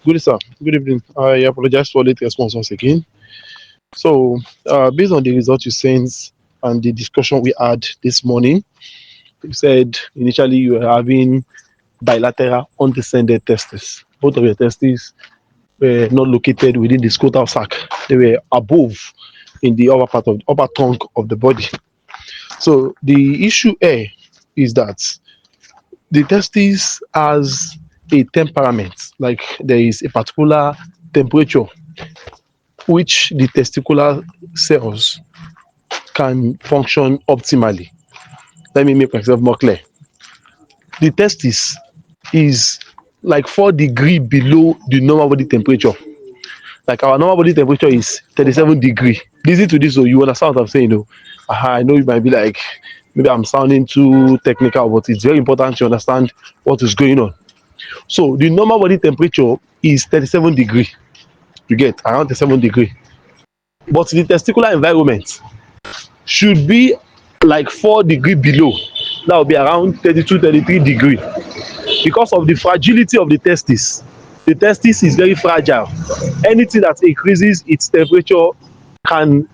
Good, sir. Good evening. I apologize for late response once again. So, based on the result you sent and the discussion we had this morning, you said initially you were having bilateral undescended testes. Both of your testes were not located within the scrotal sac; they were above in the upper part of the upper tongue of the body. So, the issue here is that the testis has a temperament, like there is a particular temperature which the testicular cells can function optimally. Let me make myself more clear. The testis is like 4 degree below the normal body temperature. Like our normal body temperature is 37 degree. Listen to this, so you understand what I'm saying. Though. I know you might be like, maybe I'm sounding too technical, but it's very important to understand what is going on. So the normal body temperature is 37 degree. You get around 37 degree. But the testicular environment should be like 4 degree below. That will be around 32, 33 degree. Because of the fragility of the testis. The testis is very fragile. Anything that increases its temperature can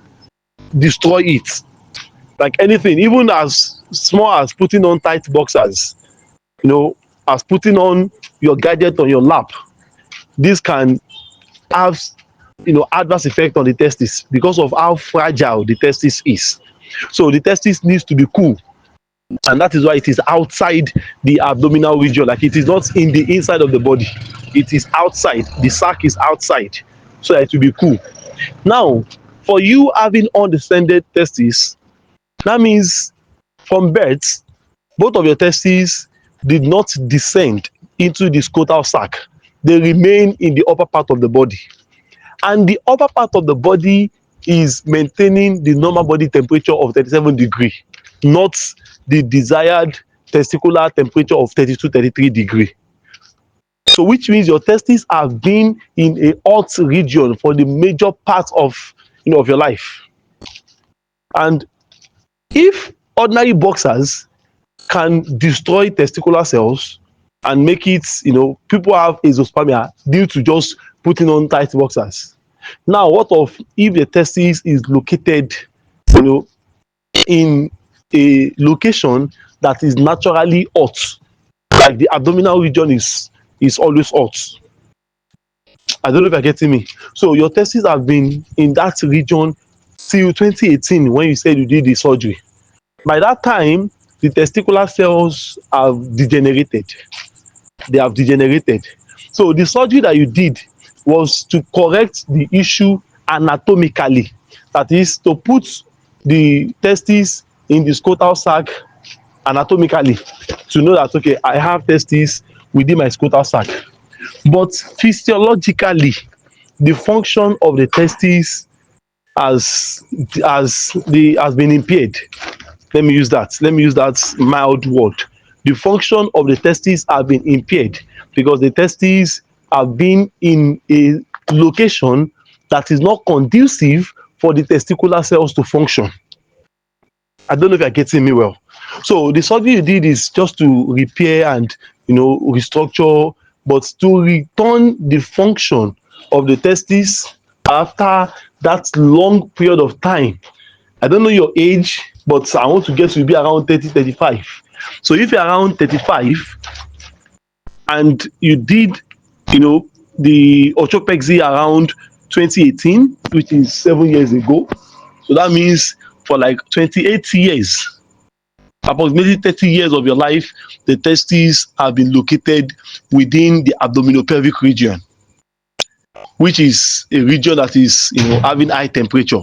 destroy it. Like anything, even as small as putting on tight boxers, you know, as putting on your gadget on your lap, this can have adverse effect on the testis because of how fragile the testis is. So the testis needs to be cool, and that is why it is outside the abdominal region. Like it is not in the inside of the body, it is outside. The sac is outside, so that it will be cool. Now, for you having undescended testes, that means from birth both of your testes did not descend into the scrotal sac. They remain in the upper part of the body, and the upper part of the body is maintaining the normal body temperature of 37 degree, not the desired testicular temperature of 32, 33 degree. So which means your testes have been in a hot region for the major part of your life. And if ordinary boxers can destroy testicular cells and make it, people have azoospermia due to just putting on tight boxers. Now, what of if the testis is located, in a location that is naturally hot, like the abdominal region is always hot? I don't know if you're getting me. So your testes have been in that region till 2018 when you said you did the surgery. By that time, the testicular cells have degenerated. They have degenerated. So the surgery that you did was to correct the issue anatomically. That is to put the testes in the scrotal sac anatomically to know that, okay, I have testes within my scrotal sac. But physiologically, the function of the testes has been impaired. Let me use that mild word. The function of the testes have been impaired because the testes have been in a location that is not conducive for the testicular cells to function. I don't know if you're getting me well. So the surgery you did is just to repair and restructure, but to return the function of the testes after that long period of time. I don't know your age, but I want to guess you be around 30, 35. So if you're around 35 and you did, the orthopexy around 2018, which is 7 years ago, so that means for like 28 years, approximately 30 years of your life, the testes have been located within the abdominopelvic region, which is a region that is, having high temperature.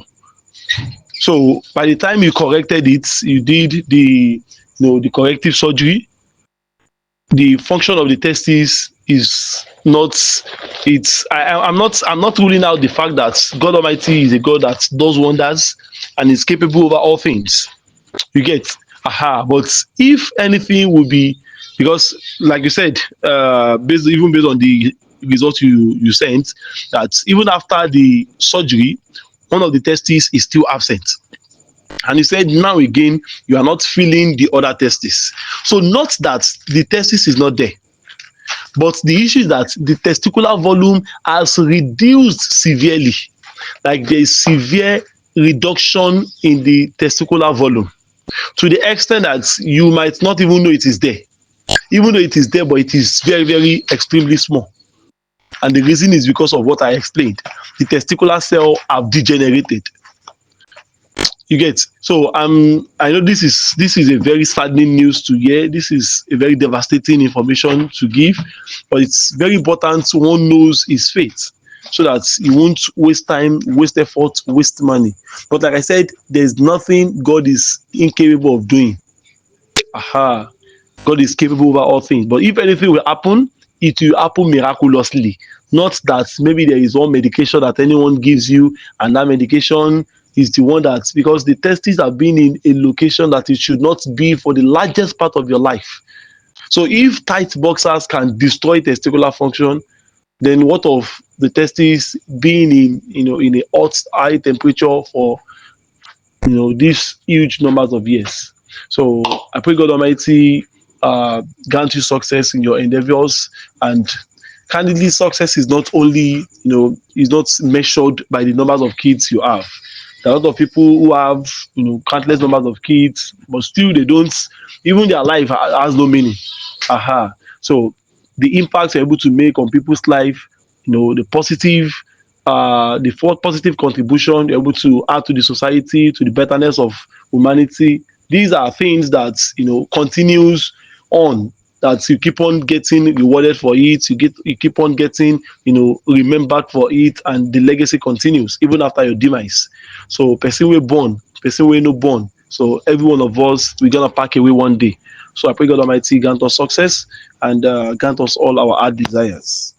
So by the time you corrected it, you did the corrective surgery. The function of the testes is not. I'm not ruling out the fact that God Almighty is a God that does wonders and is capable over all things. You get, But if anything would be, because like you said, based on the results you sent, that even after the surgery, one of the testes is still absent. And he said, now again, you are not feeling the other testes. So not that the testis is not there. But the issue is that the testicular volume has reduced severely. Like there is severe reduction in the testicular volume to the extent that you might not even know it is there. Even though it is there, but it is very, very extremely small. And the reason is because of what I explained. The testicular cell have degenerated. You get. So I know this is a very saddening news to hear. This is a very devastating information to give, but it's very important one knows his fate so that you won't waste time, waste effort, waste money. But like I said, there's nothing God is incapable of doing. Aha. God is capable over all things. But if anything will happen, it will happen miraculously. Not that maybe there is one medication that anyone gives you, and that medication is the one that, because the testes have been in a location that it should not be for the largest part of your life. So if tight boxers can destroy testicular function, then what of the testes being in a hot, high temperature for these huge numbers of years? So I pray God Almighty grant you success in your endeavors. And candidly, success is not only is not measured by the numbers of kids you have. There are a lot of people who have countless numbers of kids, but still they don't, even their life has no meaning. Aha. So the impact you're able to make on people's life, the positive the positive contribution you're able to add to the society, to the betterness of humanity. These are things that continues on, that you keep on getting rewarded for it, you keep on getting remembered for it, and the legacy continues even after your demise. So person wey born, person wey no born, so every one of us, we're gonna pack away one day. So I pray God Almighty grant us success and grant us all our heart desires.